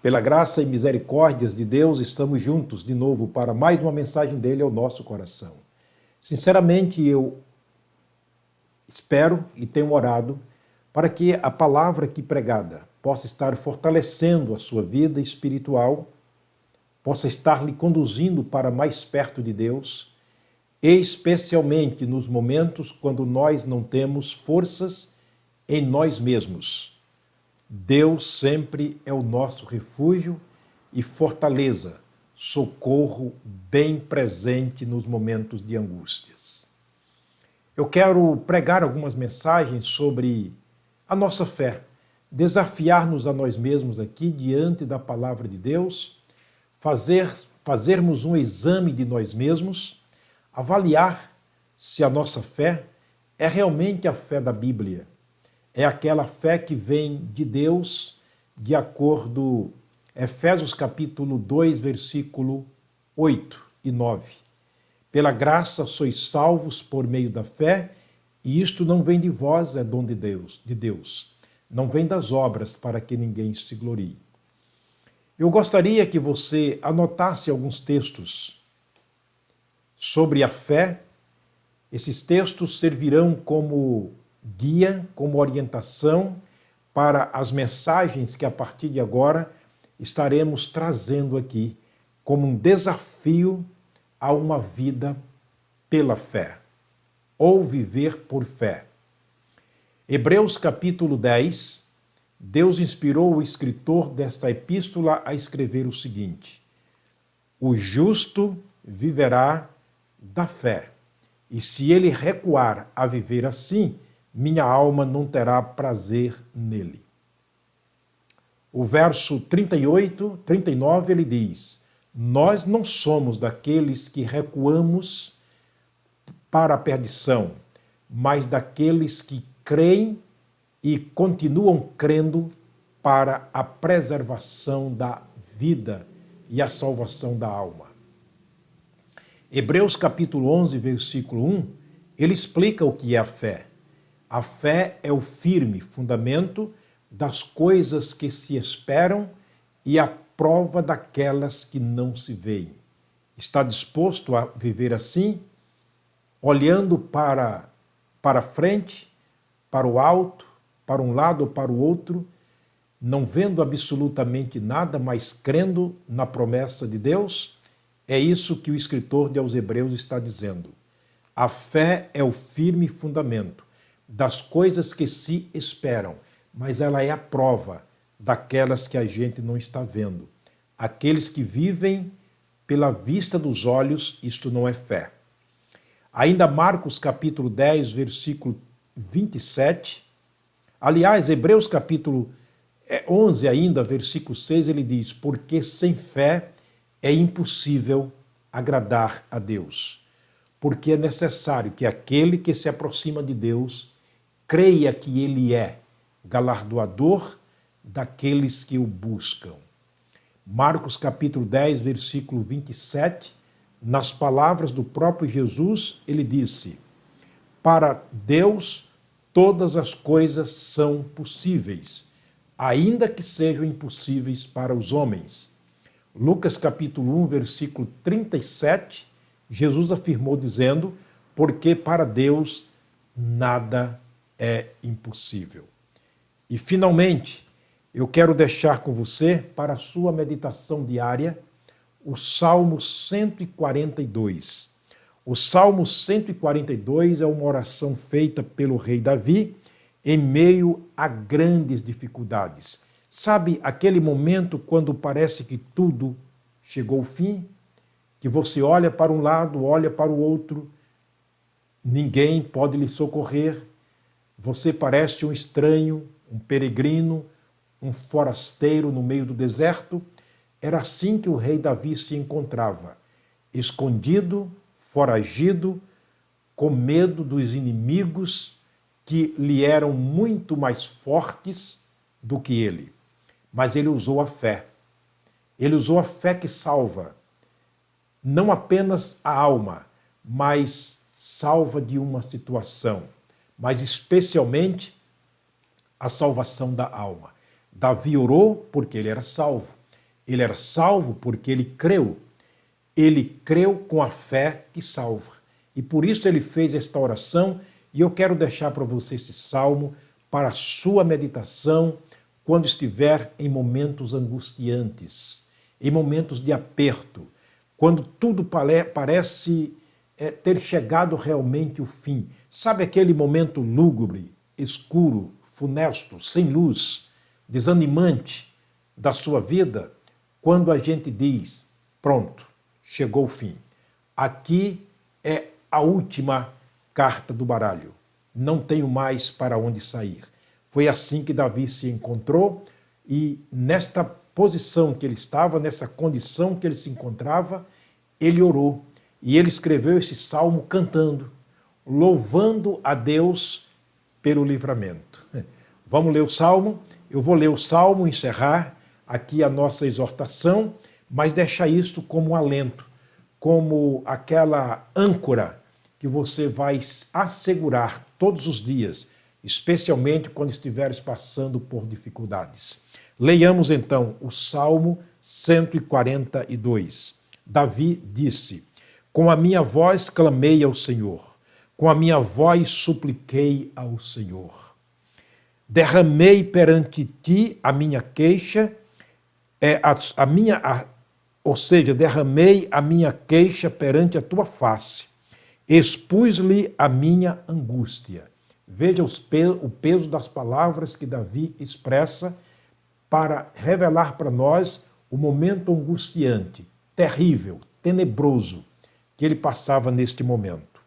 Pela graça e misericórdias de Deus, estamos juntos de novo para mais uma mensagem dele ao nosso coração. Sinceramente, eu espero e tenho orado para que a palavra aqui pregada possa estar fortalecendo a sua vida espiritual, possa estar lhe conduzindo para mais perto de Deus, especialmente nos momentos quando nós não temos forças em nós mesmos. Deus sempre é o nosso refúgio e fortaleza, socorro bem presente nos momentos de angústias. Eu quero pregar algumas mensagens sobre a nossa fé, desafiar-nos a nós mesmos aqui diante da palavra de Deus, fazermos um exame de nós mesmos, avaliar se a nossa fé é realmente a fé da Bíblia. É aquela fé que vem de Deus, de acordo Efésios capítulo 2, versículo 8 e 9. Pela graça sois salvos por meio da fé, e isto não vem de vós, é dom de Deus. Não vem das obras para que ninguém se glorie. Eu gostaria que você anotasse alguns textos sobre a fé. Esses textos servirão como guia, como orientação para as mensagens que a partir de agora estaremos trazendo aqui como um desafio a uma vida pela fé, ou viver por fé. Hebreus capítulo 10, Deus inspirou o escritor desta epístola a escrever o seguinte: o justo viverá da fé, e se ele recuar a viver assim, minha alma não terá prazer nele. O verso 38, 39, ele diz: nós não somos daqueles que recuamos para a perdição, mas daqueles que creem e continuam crendo para a preservação da vida e a salvação da alma. Hebreus capítulo 11, versículo 1, ele explica o que é a fé. A fé é o firme fundamento das coisas que se esperam e a prova daquelas que não se veem. Está disposto a viver assim, olhando para frente, para o alto, para um lado ou para o outro, não vendo absolutamente nada, mas crendo na promessa de Deus? É isso que o escritor aos Hebreus está dizendo. A fé é o firme fundamento das coisas que se esperam, mas ela é a prova daquelas que a gente não está vendo. Aqueles que vivem pela vista dos olhos, isto não é fé. Ainda Marcos capítulo 10, versículo 27, aliás, Hebreus capítulo 11 ainda, versículo 6, ele diz: porque sem fé é impossível agradar a Deus, porque é necessário que aquele que se aproxima de Deus creia que ele é galardoador daqueles que o buscam. Marcos capítulo 10, versículo 27, nas palavras do próprio Jesus, ele disse: para Deus todas as coisas são possíveis, ainda que sejam impossíveis para os homens. Lucas capítulo 1, versículo 37, Jesus afirmou dizendo: porque para Deus nada é impossível. E finalmente, eu quero deixar com você, para a sua meditação diária, o Salmo 142. O Salmo 142 é uma oração feita pelo rei Davi em meio a grandes dificuldades. Sabe aquele momento quando parece que tudo chegou ao fim? Que você olha para um lado, olha para o outro, ninguém pode lhe socorrer. Você parece um estranho, um peregrino, um forasteiro no meio do deserto. Era assim que o rei Davi se encontrava, escondido, foragido, com medo dos inimigos que lhe eram muito mais fortes do que ele. Mas ele usou a fé. Ele usou a fé que salva, não apenas a alma, mas salva de uma situação, mas especialmente a salvação da alma. Davi orou porque ele era salvo. Ele era salvo porque ele creu. Ele creu com a fé que salva. E por isso ele fez esta oração, e eu quero deixar para você esse salmo para a sua meditação quando estiver em momentos angustiantes, em momentos de aperto, quando tudo parece ter chegado realmente ao fim. Sabe aquele momento lúgubre, escuro, funesto, sem luz, desanimante da sua vida? Quando a gente diz, pronto, chegou o fim. Aqui é a última carta do baralho. Não tenho mais para onde sair. Foi assim que Davi se encontrou, e nesta posição que ele estava, nessa condição que ele se encontrava, ele orou. E ele escreveu esse salmo cantando, louvando a Deus pelo livramento. Vamos ler o salmo? Eu vou ler o salmo, encerrar aqui a nossa exortação, mas deixar isto como um alento, como aquela âncora que você vai assegurar todos os dias, especialmente quando estiveres passando por dificuldades. Leiamos então o Salmo 142. Davi disse: com a minha voz clamei ao Senhor, com a minha voz supliquei ao Senhor. Derramei perante ti a minha queixa, derramei a minha queixa perante a tua face, expus-lhe a minha angústia. Veja o peso das palavras que Davi expressa para revelar para nós o momento angustiante, terrível, tenebroso que ele passava neste momento.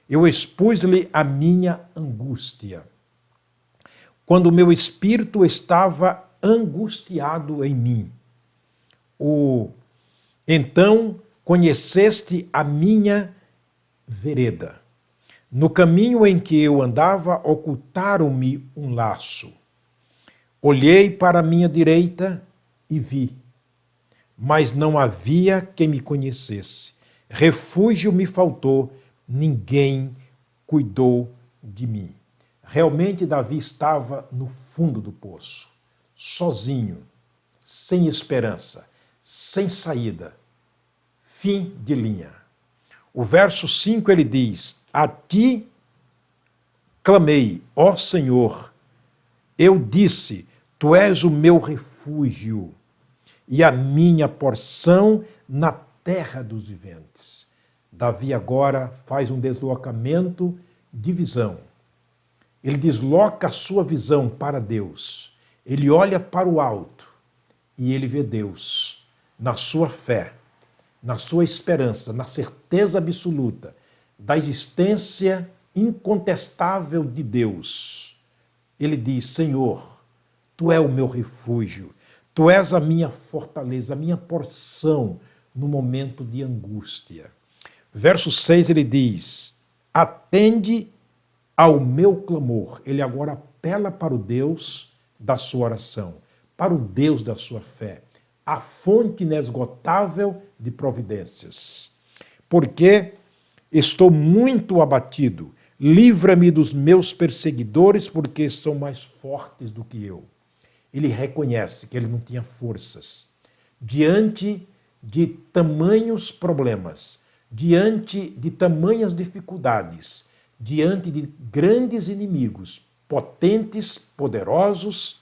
Eu expus-lhe a minha angústia. Quando o meu espírito estava angustiado em mim, então conheceste a minha vereda. No caminho em que eu andava, ocultaram-me um laço. Olhei para a minha direita e vi, mas não havia quem me conhecesse. Refúgio me faltou, ninguém cuidou de mim. Realmente Davi estava no fundo do poço, sozinho, sem esperança, sem saída, fim de linha. O verso 5 ele diz: a ti clamei, ó Senhor, eu disse, tu és o meu refúgio e a minha porção na terra dos viventes. Davi agora faz um deslocamento de visão. Ele desloca a sua visão para Deus. Ele olha para o alto e ele vê Deus na sua fé, na sua esperança, na certeza absoluta da existência incontestável de Deus. Ele diz: Senhor, tu és o meu refúgio, tu és a minha fortaleza, a minha porção no momento de angústia. Verso 6 ele diz: atende ao meu clamor. Ele agora apela para o Deus da sua oração, para o Deus da sua fé, a fonte inesgotável de providências. Porque estou muito abatido, livra-me dos meus perseguidores, porque são mais fortes do que eu. Ele reconhece que ele não tinha forças. Diante de tamanhos problemas, diante de tamanhas dificuldades, diante de grandes inimigos, potentes, poderosos,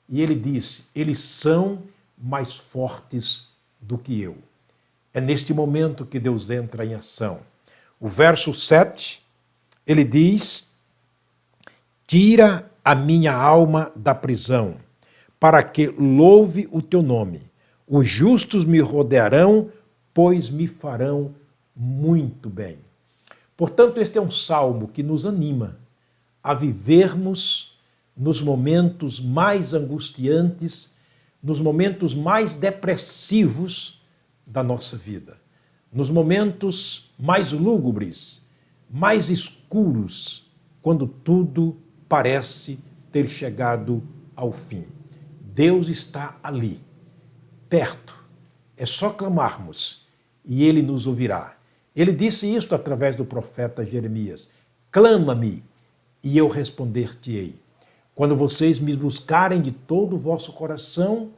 e ele disse, eles são mais fortes do que eu. É neste momento que Deus entra em ação. O verso 7, ele diz: tira a minha alma da prisão, para que louve o teu nome. Os justos me rodearão, pois me farão muito bem. Portanto, este é um salmo que nos anima a vivermos nos momentos mais angustiantes, nos momentos mais depressivos da nossa vida, nos momentos mais lúgubres, mais escuros, quando tudo parece ter chegado ao fim. Deus está ali, perto. É só clamarmos e Ele nos ouvirá. Ele disse isto através do profeta Jeremias: clama-me e eu responder-te-ei. Quando vocês me buscarem de todo o vosso coração,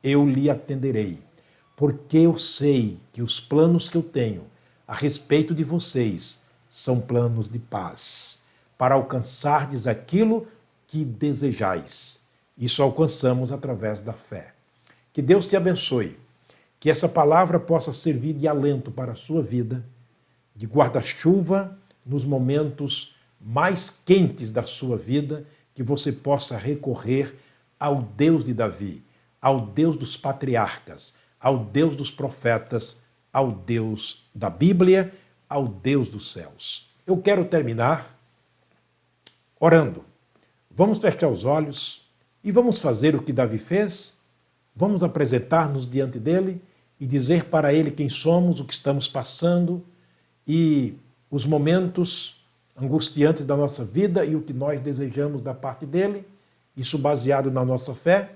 eu lhe atenderei, porque eu sei que os planos que eu tenho a respeito de vocês são planos de paz, para alcançardes aquilo que desejais. Isso alcançamos através da fé. Que Deus te abençoe, que essa palavra possa servir de alento para a sua vida, de guarda-chuva nos momentos mais quentes da sua vida, que você possa recorrer ao Deus de Davi, ao Deus dos patriarcas, ao Deus dos profetas, ao Deus da Bíblia, ao Deus dos céus. Eu quero terminar orando. Vamos fechar os olhos e vamos fazer o que Davi fez. Vamos apresentar-nos diante dele e dizer para ele quem somos, o que estamos passando e os momentos angustiantes da nossa vida e o que nós desejamos da parte dele. Isso baseado na nossa fé.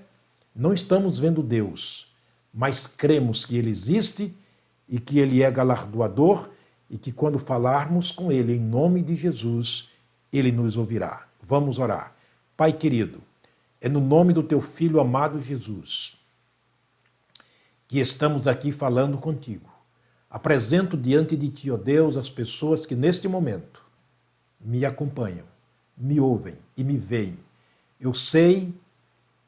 Não estamos vendo Deus, mas cremos que ele existe e que ele é galardoador e que quando falarmos com ele em nome de Jesus, ele nos ouvirá. Vamos orar. Pai querido, é no nome do teu Filho amado Jesus que estamos aqui falando contigo. Apresento diante de ti, ó Deus, as pessoas que neste momento me acompanham, me ouvem e me veem. Eu sei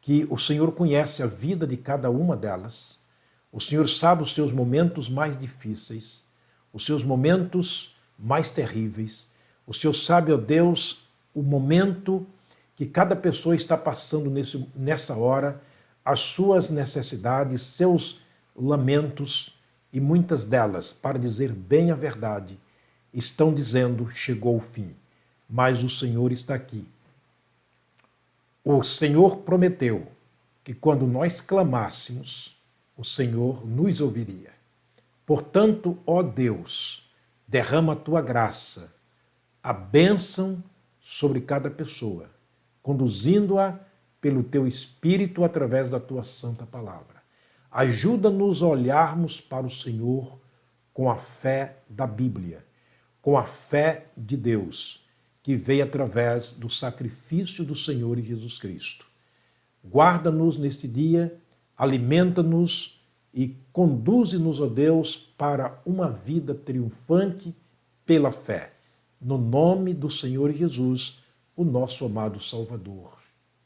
que o Senhor conhece a vida de cada uma delas. O Senhor sabe os seus momentos mais difíceis, os seus momentos mais terríveis. O Senhor sabe, ó Deus, o momento que cada pessoa está passando nessa hora, as suas necessidades, seus lamentos, e muitas delas, para dizer bem a verdade, estão dizendo, chegou o fim. Mas o Senhor está aqui. O Senhor prometeu que quando nós clamássemos, o Senhor nos ouviria. Portanto, ó Deus, derrama a tua graça, a bênção sobre cada pessoa, conduzindo-a pelo teu Espírito através da tua santa palavra. Ajuda-nos a olharmos para o Senhor com a fé da Bíblia, com a fé de Deus, que veio através do sacrifício do Senhor Jesus Cristo. Guarda-nos neste dia, alimenta-nos e conduze-nos, ó Deus, para uma vida triunfante pela fé. No nome do Senhor Jesus, o nosso amado Salvador.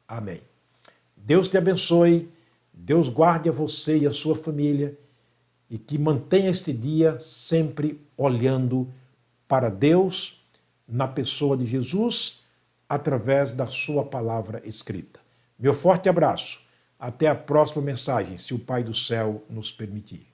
Amém. Deus te abençoe, Deus guarde a você e a sua família e que mantenha este dia sempre olhando para Deus, na pessoa de Jesus, através da sua palavra escrita. Meu forte abraço. Até a próxima mensagem, se o Pai do céu nos permitir.